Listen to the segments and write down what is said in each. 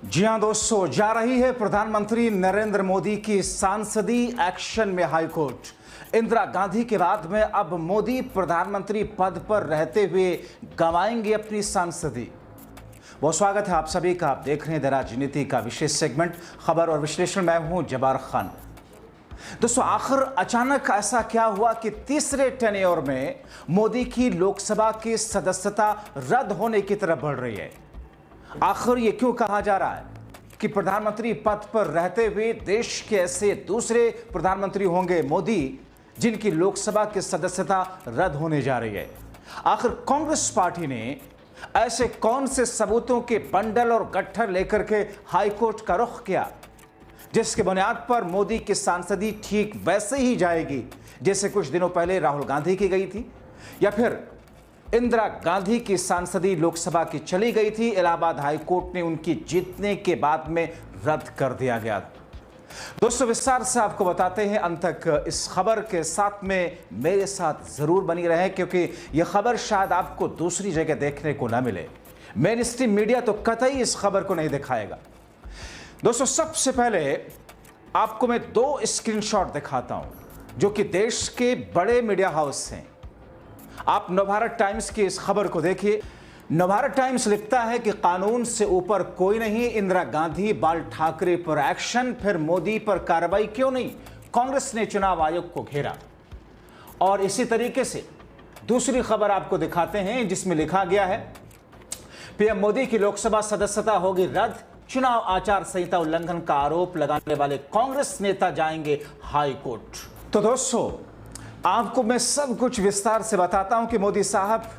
जी हां दोस्तों, जा रही है प्रधानमंत्री नरेंद्र मोदी की सांसदी एक्शन में हाईकोर्ट। इंदिरा गांधी के बाद में अब मोदी प्रधानमंत्री पद पर रहते हुए गंवाएंगे अपनी सांसदी। बहुत स्वागत है आप सभी का। आप देख रहे हैं द राजनीति का विशेष सेगमेंट खबर और विश्लेषण। मैं हूं जबार खान। दोस्तों, आखिर अचानक ऐसा क्या हुआ कि तीसरे टेन्योर में मोदी की लोकसभा की सदस्यता रद्द होने की तरफ बढ़ रही है? आखिर ये क्यों कहा जा रहा है कि प्रधानमंत्री पद पर रहते हुए देश के ऐसे दूसरे प्रधानमंत्री होंगे मोदी जिनकी लोकसभा की सदस्यता रद्द होने जा रही है? आखिर कांग्रेस पार्टी ने ऐसे कौन से सबूतों के बंडल और गट्ठर लेकर के हाईकोर्ट का रुख किया जिसके बुनियाद पर मोदी की सांसदी ठीक वैसे ही जाएगी जैसे कुछ दिनों पहले राहुल गांधी की गई थी, या फिर इंदिरा गांधी की सांसदी लोकसभा की चली गई थी, इलाहाबाद हाईकोर्ट ने उनकी जीतने के बाद में रद्द कर दिया गया? दोस्तों, विस्तार से आपको बताते हैं। अंत तक इस खबर के साथ में मेरे साथ जरूर बनी रहें, क्योंकि यह खबर शायद आपको दूसरी जगह देखने को ना मिले। मेन स्ट्रीम मीडिया तो कतई इस खबर को नहीं दिखाएगा। दोस्तों, सबसे पहले आपको मैं दो स्क्रीनशॉट दिखाता हूं जो कि देश के बड़े मीडिया हाउस हैं। आप नवभारत टाइम्स की इस खबर को देखिए। नवभारत टाइम्स लिखता है कि कानून से ऊपर कोई नहीं, इंदिरा गांधी बाल ठाकरे पर एक्शन, फिर मोदी पर कार्रवाई क्यों नहीं? कांग्रेस ने चुनाव आयोग को घेरा। और इसी तरीके से दूसरी खबर आपको दिखाते हैं जिसमें लिखा गया है पीएम मोदी की लोकसभा सदस्यता होगी रद्द, चुनाव आचार संहिता उल्लंघन का आरोप लगाने वाले कांग्रेस नेता जाएंगे हाई कोर्ट। तो दोस्तों, आपको मैं सब कुछ विस्तार से बताता हूं कि मोदी साहब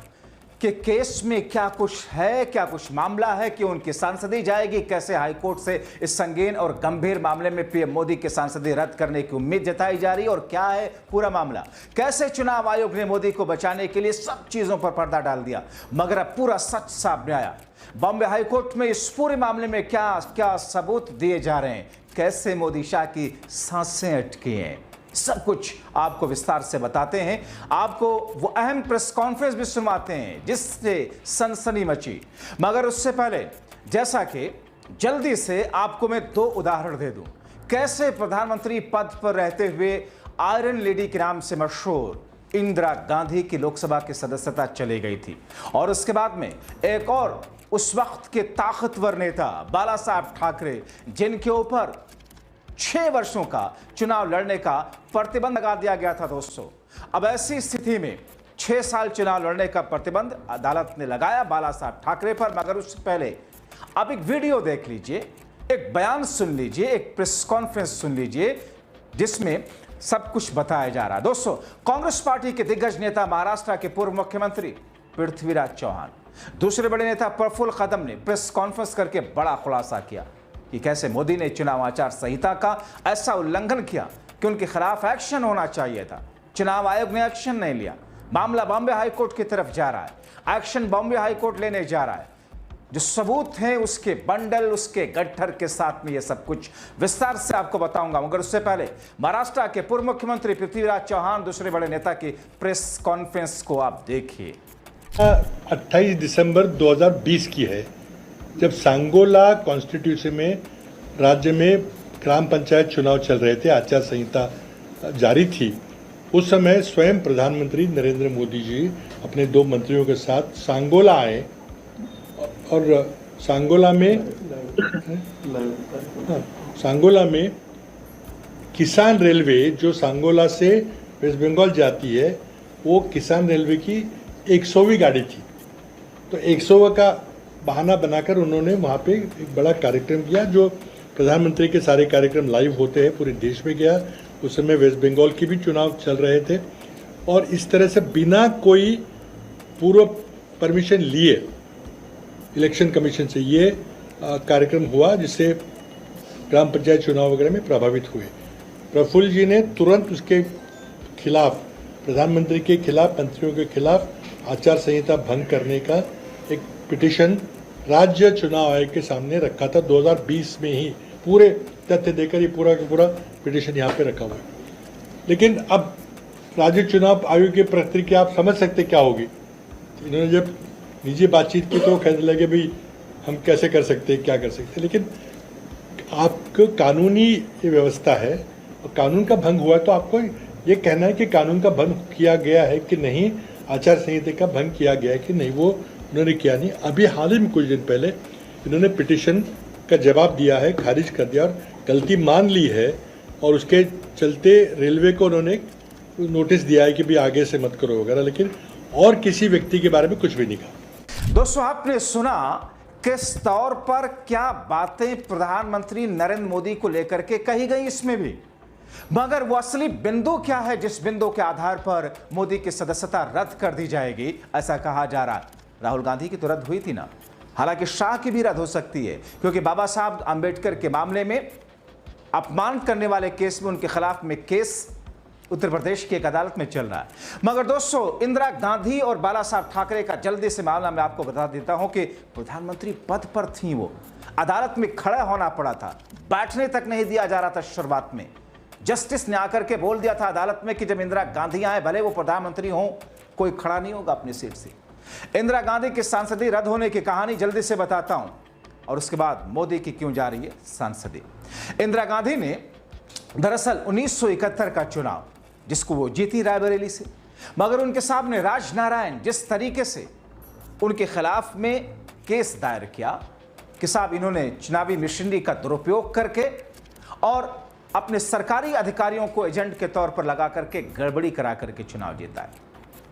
के केस में क्या कुछ है, क्या कुछ मामला है कि उनकी सांसदी जाएगी, कैसे हाईकोर्ट से इस संगीन और गंभीर मामले में पीएम मोदी की सांसदी रद्द करने की उम्मीद जताई जा रही है, और क्या है पूरा मामला, कैसे चुनाव आयोग ने मोदी को बचाने के लिए सब चीजों पर पर्दा डाल दिया मगर अब पूरा सच सामने आया। बॉम्बे हाईकोर्ट में इस पूरे मामले में क्या क्या सबूत दिए जा रहे हैं, कैसे मोदी शाह की सांसें अटकी हैं, सब कुछ आपको विस्तार से बताते हैं। आपको वो अहम प्रेस कॉन्फ्रेंस भी सुनवाते हैं जिससे सनसनी मची। मगर उससे पहले, जैसा कि जल्दी से आपको मैं दो उदाहरण दे दूं कैसे प्रधानमंत्री पद पर रहते हुए आयरन लेडी के नाम से मशहूर इंदिरा गांधी की लोकसभा की सदस्यता चली गई थी, और उसके बाद में एक और उस वक्त के ताकतवर नेता बाला साहब ठाकरे जिनके ऊपर 6 वर्षों का चुनाव लड़ने का प्रतिबंध लगा दिया गया था। दोस्तों, अब ऐसी स्थिति में 6 साल चुनाव लड़ने का प्रतिबंध अदालत ने लगाया बाला साहब ठाकरे पर। मगर उससे पहले आप एक वीडियो देख लीजिए, एक बयान सुन लीजिए, एक प्रेस कॉन्फ्रेंस सुन लीजिए जिसमें सब कुछ बताया जा रहा है। दोस्तों, कांग्रेस पार्टी के दिग्गज नेता महाराष्ट्र के पूर्व मुख्यमंत्री पृथ्वीराज चौहान, दूसरे बड़े नेता प्रफुल्ल कदम ने प्रेस कॉन्फ्रेंस करके बड़ा खुलासा किया कि कैसे मोदी ने चुनाव आचार संहिता का ऐसा उल्लंघन किया कि उनके खिलाफ एक्शन होना चाहिए था। चुनाव आयोग ने एक्शन नहीं लिया। मामला बॉम्बे हाईकोर्ट की तरफ जा रहा है, एक्शन बॉम्बे हाईकोर्ट लेने जा रहा है। जो सबूत हैं उसके बंडल, उसके गट्ठर के साथ में ये सब कुछ विस्तार से आपको बताऊंगा। मगर उससे पहले महाराष्ट्र के पूर्व मुख्यमंत्री पृथ्वीराज चौहान, दूसरे बड़े नेता की प्रेस कॉन्फ्रेंस को आप देखिए। 28 दिसंबर 2020 की है, जब सांगोला कॉन्स्टिट्यूशन में राज्य में ग्राम पंचायत चुनाव चल रहे थे, आचार संहिता जारी थी। उस समय स्वयं प्रधानमंत्री नरेंद्र मोदी जी अपने 2 मंत्रियों के साथ सांगोला आए, और सांगोला में किसान रेलवे जो सांगोला से वेस्ट बंगाल जाती है, वो किसान रेलवे की 100वीं गाड़ी थी। तो 100वां का बहाना बनाकर उन्होंने वहाँ पे एक बड़ा कार्यक्रम किया, जो प्रधानमंत्री के सारे कार्यक्रम लाइव होते हैं, पूरे देश में गया। उस समय वेस्ट बंगाल की भी चुनाव चल रहे थे, और इस तरह से बिना कोई पूर्व परमिशन लिए इलेक्शन कमीशन से ये कार्यक्रम हुआ, जिससे ग्राम पंचायत चुनाव वगैरह में प्रभावित हुए। प्रफुल्ल जी ने तुरंत उसके खिलाफ, प्रधानमंत्री के खिलाफ, मंत्रियों के खिलाफ आचार संहिता भंग करने का एक पिटीशन राज्य चुनाव आयोग के सामने रखा था। 2020 में ही पूरे तथ्य देकर ये पूरा का पूरा पिटीशन यहाँ पे रखा हुआ है। लेकिन अब राज्य चुनाव आयोग की प्रतिक्रिया आप समझ सकते क्या होगी। इन्होंने जब निजी बातचीत की तो कहने लगे भाई हम कैसे कर सकते हैं, क्या कर सकते हैं। लेकिन आपको कानूनी ये व्यवस्था है और कानून का भंग हुआ तो आपको ये कहना है कि कानून का भंग किया गया है कि नहीं, आचार संहिता का भंग किया गया है कि नहीं, वो उन्होंने किया नहीं। अभी हाल ही में कुछ दिन पहले इन्होंने पिटिशन का जवाब दिया है, खारिज कर दिया और गलती मान ली है, और उसके चलते रेलवे को उन्होंने नोटिस दिया है कि भाई आगे से मत करो वगैरह, लेकिन और किसी व्यक्ति के बारे में कुछ भी नहीं कहा। दोस्तों, आपने सुना किस तौर पर क्या बातें प्रधानमंत्री नरेंद्र मोदी को लेकर के कही गई इसमें भी, मगर वो असली बिंदु क्या है जिस बिंदु के आधार पर मोदी की सदस्यता रद्द कर दी जाएगी, ऐसा कहा जा रहा है। राहुल गांधी की तो रद्द हुई थी ना, हालांकि शाह की भी रद्द हो सकती है, क्योंकि बाबा साहब अंबेडकर के मामले में अपमान करने वाले केस में उनके खिलाफ में केस उत्तर प्रदेश की एक अदालत में चल रहा है। मगर दोस्तों, इंदिरा गांधी और बाला साहब ठाकरे का जल्दी से मामला मैं आपको बता देता हूं कि प्रधानमंत्री पद पर थी, वो अदालत में खड़ा होना पड़ा था, बैठने तक नहीं दिया जा रहा था। शुरुआत में जस्टिस ने आकर के बोल दिया था अदालत में कि जब इंदिरा गांधी आए, भले वो प्रधानमंत्री हों, कोई खड़ा नहीं होगा अपनी सीट से। इंदिरा गांधी की सांसदी रद्द होने की कहानी जल्दी से बताता हूं, और उसके बाद मोदी की क्यों जा रही है सांसदी। इंदिरा गांधी ने दरअसल 1971 का चुनाव, जिसको वो जीती रायबरेली से, मगर उनके सामने राजनारायण जिस तरीके से उनके खिलाफ में केस दायर किया कि साहब इन्होंने चुनावी मशीनरी का दुरुपयोग करके और अपने सरकारी अधिकारियों को एजेंट के तौर पर लगा करके गड़बड़ी करा करके चुनाव जीता है।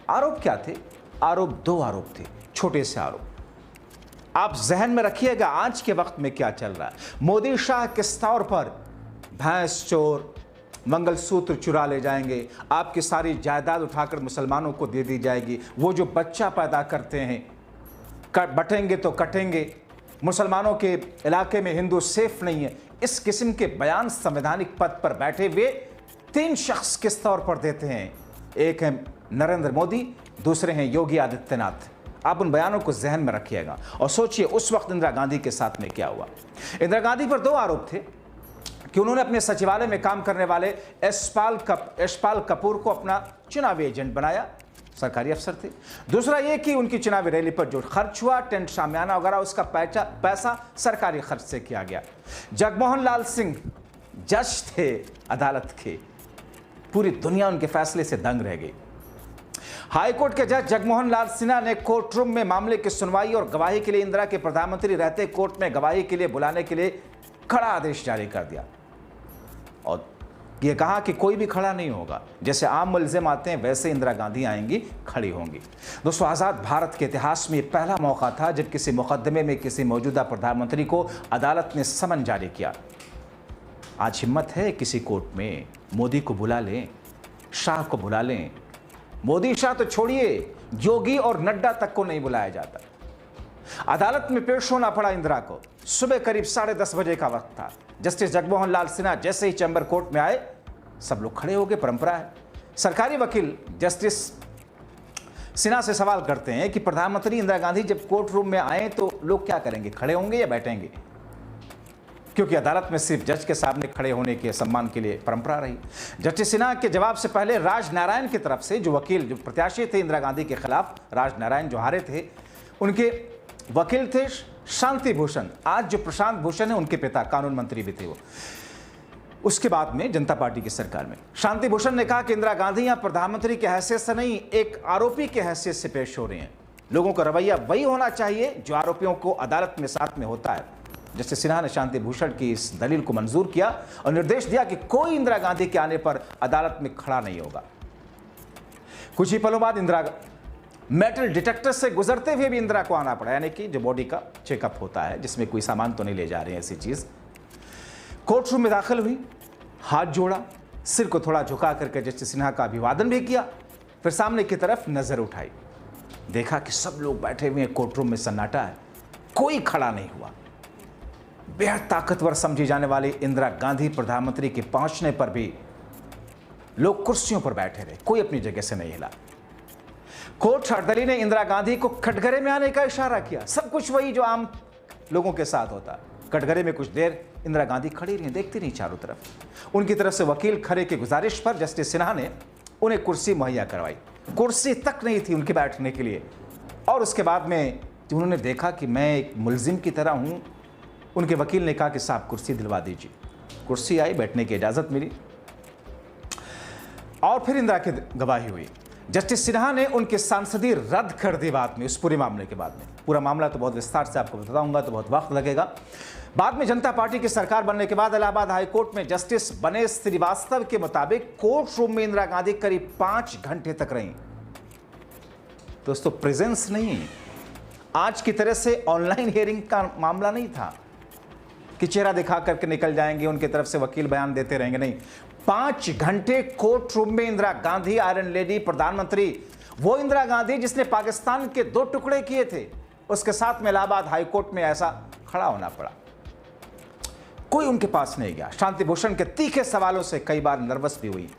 आरोप क्या थे? दो आरोप थे, छोटे से आरोप। आप जहन में रखिएगा आज के वक्त में क्या चल रहा है। मोदी शाह किस तौर पर भैंस चोर, मंगलसूत्र चुरा ले जाएंगे, आपकी सारी जायदाद उठाकर मुसलमानों को दे दी जाएगी, वो जो बच्चा पैदा करते हैं बटेंगे तो कटेंगे, मुसलमानों के इलाके में हिंदू सेफ नहीं है, इस किस्म के बयान संवैधानिक पद पर बैठे हुए तीन शख्स किस तौर पर देते हैं। एक है नरेंद्र मोदी, दूसरे हैं योगी आदित्यनाथ। आप उन बयानों को जहन में रखिएगा और सोचिए उस वक्त इंदिरा गांधी के साथ में क्या हुआ। इंदिरा गांधी पर दो आरोप थे कि उन्होंने अपने सचिवालय में काम करने वाले यशपाल कपूर को अपना चुनावी एजेंट बनाया, सरकारी अफसर थे। दूसरा ये कि उनकी चुनावी रैली पर जो खर्च हुआ, टेंट शामियाना वगैरह, उसका पैसा सरकारी खर्च से किया गया। जगमोहन लाल सिंह जज थे अदालत के, पूरी दुनिया उनके फैसले से दंग रह गई। हाईकोर्ट के जज जगमोहन लाल सिन्हा ने कोर्ट रूम में मामले की सुनवाई और गवाही के लिए इंदिरा के प्रधानमंत्री रहते कोर्ट में गवाही के लिए बुलाने के लिए कड़ा आदेश जारी कर दिया और यह कहा कि कोई भी खड़ा नहीं होगा, जैसे आम मुलजिम आते हैं वैसे इंदिरा गांधी आएंगी, खड़ी होंगी। दोस्तों, आज़ाद भारत के इतिहास में पहला मौका था जब किसी मुकदमे में किसी मौजूदा प्रधानमंत्री को अदालत ने समन जारी किया। आज हिम्मत है किसी कोर्ट में मोदी को बुला लें, शाह को बुला लें। मोदी शाह तो छोड़िए, योगी और नड्डा तक को नहीं बुलाया जाता। अदालत में पेश होना पड़ा इंदिरा को। सुबह करीब 10:30 बजे का वक्त था। जस्टिस जगमोहन लाल सिन्हा जैसे ही चैम्बर कोर्ट में आए, सब लोग खड़े हो गए, परंपरा है। सरकारी वकील जस्टिस सिन्हा से सवाल करते हैं कि प्रधानमंत्री इंदिरा गांधी जब कोर्ट रूम में आए तो लोग क्या करेंगे, खड़े होंगे या बैठेंगे? क्योंकि अदालत में सिर्फ जज के सामने खड़े होने के सम्मान के लिए परंपरा रही। जस्टिस सिन्हा के जवाब से पहले राजनारायण की तरफ से जो वकील, जो प्रत्याशी थे इंदिरा गांधी के खिलाफ, राजनारायण जो हारे थे, उनके वकील थे शांति भूषण। आज जो प्रशांत भूषण है उनके पिता कानून मंत्री भी थे वो, उसके बाद में जनता पार्टी की सरकार में। शांति भूषण ने कहा कि इंदिरा गांधी यहां प्रधानमंत्री की हैसियत से नहीं, एक आरोपी की हैसियत से पेश हो रहे हैं। लोगों का रवैया वही होना चाहिए जो आरोपियों को अदालत में साथ में होता है। जस्टिस सिन्हा ने शांति भूषण की इस दलील को मंजूर किया और निर्देश दिया कि कोई इंदिरा गांधी के आने पर अदालत में खड़ा नहीं होगा। कुछ ही पलों बाद इंदिरा मेटल डिटेक्टर से गुजरते हुए भी इंदिरा को आना पड़ा, यानी कि जो बॉडी का चेकअप होता है जिसमें कोई सामान तो नहीं ले जा रहे हैं, ऐसी चीज। कोर्ट रूम में दाखिल हुई, हाथ जोड़ा, सिर को थोड़ा झुका करके जस्टिस सिन्हा का अभिवादन भी किया, फिर सामने की तरफ नजर उठाई, देखा कि सब लोग बैठे हुए हैं, कोर्ट रूम में सन्नाटा है, कोई खड़ा नहीं हुआ। बेहद ताकतवर समझी जाने वाली इंदिरा गांधी प्रधानमंत्री के पहुंचने पर भी लोग कुर्सियों पर बैठे रहे, कोई अपनी जगह से नहीं हिला। कोर्ट हड़दली ने इंदिरा गांधी को कटघरे में आने का इशारा किया, सब कुछ वही जो आम लोगों के साथ होता। कटघरे में कुछ देर इंदिरा गांधी खड़ी रही, देखती नहीं चारों तरफ। उनकी तरफ से वकील खरे की गुजारिश पर जस्टिस सिन्हा ने उन्हें कुर्सी मुहैया करवाई। कुर्सी तक नहीं थी उनके बैठने के लिए, और उसके बाद में जब उन्होंने देखा कि मैं एक मुलजिम की तरह हूँ, उनके वकील ने कहा कि साहब कुर्सी दिलवा दीजिए। कुर्सी आई, बैठने की इजाज़त मिली और फिर इंदिरा की गवाही हुई। जस्टिस सिन्हा ने उनकी सांसदी रद्द कर दी बाद में, उस पूरे मामले के बाद में। पूरा मामला तो बहुत विस्तार से आपको बताऊंगा तो बहुत वक्त लगेगा। बाद में जनता पार्टी की सरकार बनने के बाद इलाहाबाद हाई कोर्ट में जस्टिस बने श्रीवास्तव के मुताबिक कोर्ट रूम में इंदिरा गांधी करीब 5 घंटे तक रहीं। दोस्तों, प्रेजेंस नहीं, आज की तरह से ऑनलाइन हियरिंग का मामला नहीं था कि चेहरा दिखा करके निकल जाएंगे, उनकी तरफ से वकील बयान देते रहेंगे, नहीं। 5 घंटे कोर्ट रूम में इंदिरा गांधी, आयरन लेडी, प्रधानमंत्री, वो इंदिरा गांधी जिसने पाकिस्तान के 2 टुकड़े किए थे, उसके साथ में इलाहाबाद हाईकोर्ट में ऐसा खड़ा होना पड़ा। कोई उनके पास नहीं गया। शांति भूषण के तीखे सवालों से कई बार नर्वस भी हुई,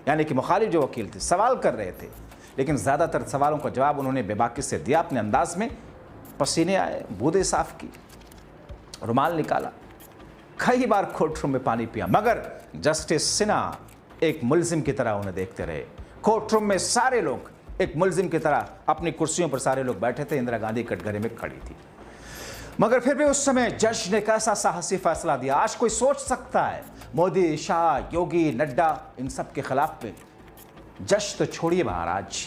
यानी कि मुखालिफ जो वकील थे सवाल कर रहे थे, लेकिन ज्यादातर सवालों का जवाब उन्होंने बेबाकी से दिया अपने अंदाज में। पसीने आए, बूंदें साफ की, रुमाल निकाला, कई बार कोर्ट रूम में पानी पिया, मगर जस्टिस सिन्हा एक मुलजिम की तरह उन्हें देखते रहे। कोर्ट रूम में सारे लोग एक मुलजिम की तरह अपनी कुर्सियों पर सारे लोग बैठे थे, इंदिरा गांधी कटघरे में खड़ी थी। मगर फिर भी उस समय जज ने कैसा साहसी फैसला दिया। आज कोई सोच सकता है मोदी, शाह, योगी, नड्डा, इन सब के खिलाफ में, जज तो छोड़िए महाराज,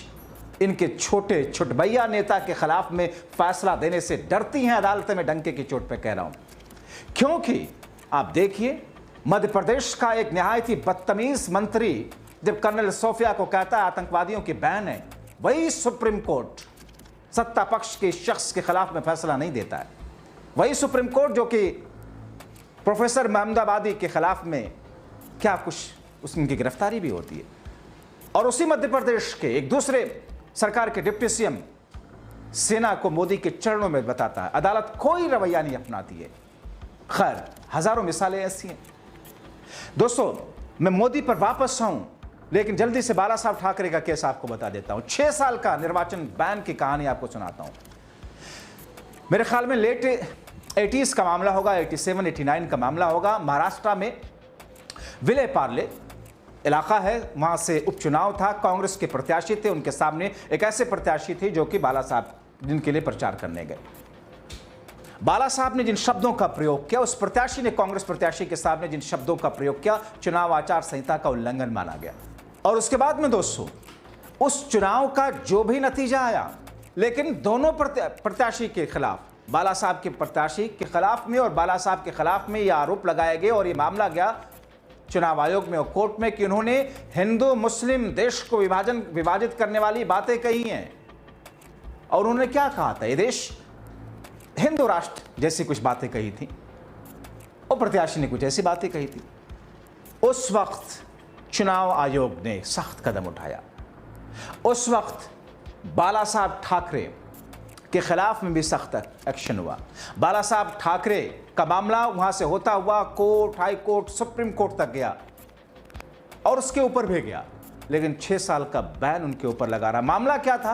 इनके छोटे छुटभैया नेता के खिलाफ में फैसला देने से डरती हैं अदालतें में, डंके की चोट पे कह रहा हूं। क्योंकि आप देखिए, मध्य प्रदेश का एक निहायत ही बदतमीज मंत्री जब कर्नल सोफिया को कहता है आतंकवादियों की बहन है, वही सुप्रीम कोर्ट सत्ता पक्ष के शख्स के खिलाफ में फैसला नहीं देता है। वही सुप्रीम कोर्ट जो कि प्रोफेसर महमूदाबादी के खिलाफ में क्या कुछ उनकी गिरफ्तारी भी होती है, और उसी मध्य प्रदेश के एक दूसरे सरकार के डिप्टी सीएम सेना को मोदी के चरणों में बताता है। अदालत कोई रवैया नहीं अपनाती है। खैर, हजारों मिसालें ऐसी हैं। दोस्तों, मैं मोदी पर वापस आऊं, लेकिन जल्दी से बाला साहब ठाकरे का केस आपको बता देता हूं। 6 साल का निर्वाचन बैन की कहानी आपको सुनाता हूं। मेरे ख्याल में लेट 80s का मामला होगा, 87, 89 का मामला होगा। महाराष्ट्र में विले पार्ले इलाका है, वहां से उपचुनाव था। कांग्रेस के प्रत्याशी थे, उनके सामने एक ऐसे प्रत्याशी थे जो कि बाला साहब जिनके लिए प्रचार करने गए। बाला साहब ने जिन शब्दों का प्रयोग किया, उस प्रत्याशी ने कांग्रेस प्रत्याशी के सामने जिन शब्दों का प्रयोग किया, चुनाव आचार संहिता का उल्लंघन माना गया। और उसके बाद में दोस्तों, उस चुनाव का जो भी नतीजा आया, लेकिन दोनों प्रत्याशी के खिलाफ, बाला साहब के प्रत्याशी के खिलाफ में और बाला साहब के खिलाफ में यह आरोप लगाए गए और यह मामला गया चुनाव आयोग में और कोर्ट में कि उन्होंने हिंदू मुस्लिम देश को विभाजित करने वाली बातें कही हैं। और उन्होंने क्या कहा था, ये देश हिंदू राष्ट्र जैसी कुछ बातें कही थी, और प्रत्याशी ने कुछ ऐसी बातें कही थी। उस वक्त चुनाव आयोग ने सख्त कदम उठाया। उस वक्त बाला साहब ठाकरे के खिलाफ में भी सख्त एक्शन हुआ। बाला साहब ठाकरे का मामला वहां से होता हुआ court, high court, supreme court तक गया और उसके ऊपर भी गया, लेकिन 6 साल का बैन उनके ऊपर लगा रहा। मामला क्या था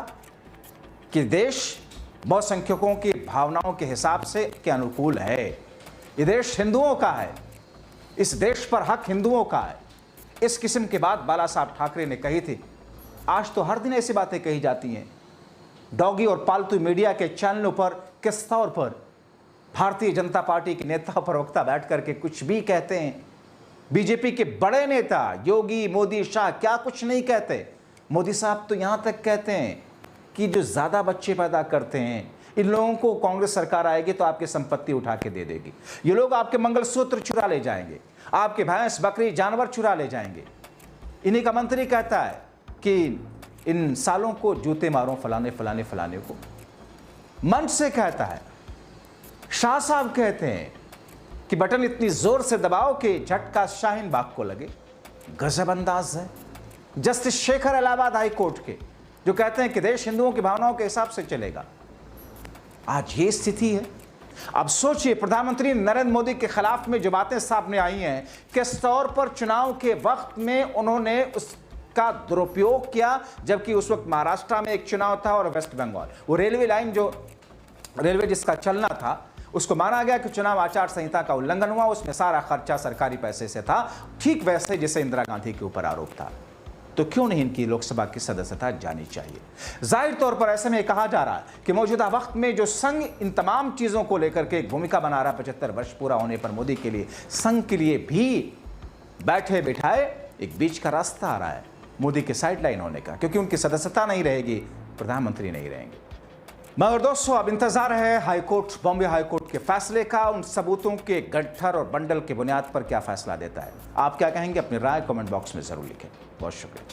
कि देश बहुसंख्यकों की भावनाओं के हिसाब से के अनुकूल है। ये देश हिंदुओं का है, इस देश पर हक हिंदुओं का है। इस किस्म की बात बाला साहब ठाकरे ने कही थी। आज तो हर दिन ऐसी बातें कही जाती हैं। डॉगी और पालतू मीडिया के चैनलों पर किस तौर पर भारतीय जनता पार्टी के नेता प्रवक्ता बैठ करके कुछ भी कहते हैं। बीजेपी के बड़े नेता योगी, मोदी, शाह क्या कुछ नहीं कहते। मोदी साहब तो यहां तक कहते हैं कि जो ज्यादा बच्चे पैदा करते हैं, इन लोगों को कांग्रेस सरकार आएगी तो आपकी संपत्ति उठा के दे देगी। ये लोग आपके मंगलसूत्र चुरा ले जाएंगे, आपके भैंस, बकरी, जानवर चुरा ले जाएंगे। इन्हीं का मंत्री कहता है कि इन सालों को जूते मारो फलाने फलाने फलाने को, मंच से कहता है। शाह साहब कहते हैं कि बटन इतनी जोर से दबाओ कि झटका शाहीन बाग को लगे। गजब अंदाज है। Justice Shekhar Allahabad high court के, जो कहते हैं कि देश हिंदुओं की भावनाओं के हिसाब से चलेगा। आज ये स्थिति है। अब सोचिए, प्रधानमंत्री नरेंद्र मोदी के खिलाफ में जो बातें सामने आई हैं, किस तौर पर चुनाव के वक्त में उन्होंने उसका दुरुपयोग किया, जबकि उस वक्त महाराष्ट्र में एक चुनाव था और वेस्ट बंगाल, वो रेलवे लाइन जो रेलवे जिसका चलना था, उसको माना गया कि चुनाव आचार संहिता का उल्लंघन हुआ। उसमें सारा खर्चा सरकारी पैसे से था, ठीक वैसे जैसे इंदिरा गांधी के ऊपर आरोप था। तो क्यों नहीं इनकी लोकसभा की सदस्यता जानी चाहिए। जाहिर तौर पर ऐसे में कहा जा रहा है कि मौजूदा वक्त में जो संघ इन तमाम चीजों को लेकर के एक भूमिका बना रहा है, 75 वर्ष पूरा होने पर मोदी के लिए, संघ के लिए भी बैठे बिठाए एक बीच का रास्ता आ रहा है मोदी के साइडलाइन होने का, क्योंकि उनकी सदस्यता नहीं रहेगी, प्रधानमंत्री नहीं रहेंगे। मगर दोस्तों, अब इंतजार है हाईकोर्ट, बॉम्बे हाईकोर्ट के फैसले का। उन सबूतों के गट्ठर और बंडल की बुनियाद पर क्या फैसला देता है। आप क्या कहेंगे, अपनी राय कमेंट बॉक्स में जरूर लिखें। बहुत शुक्रिया।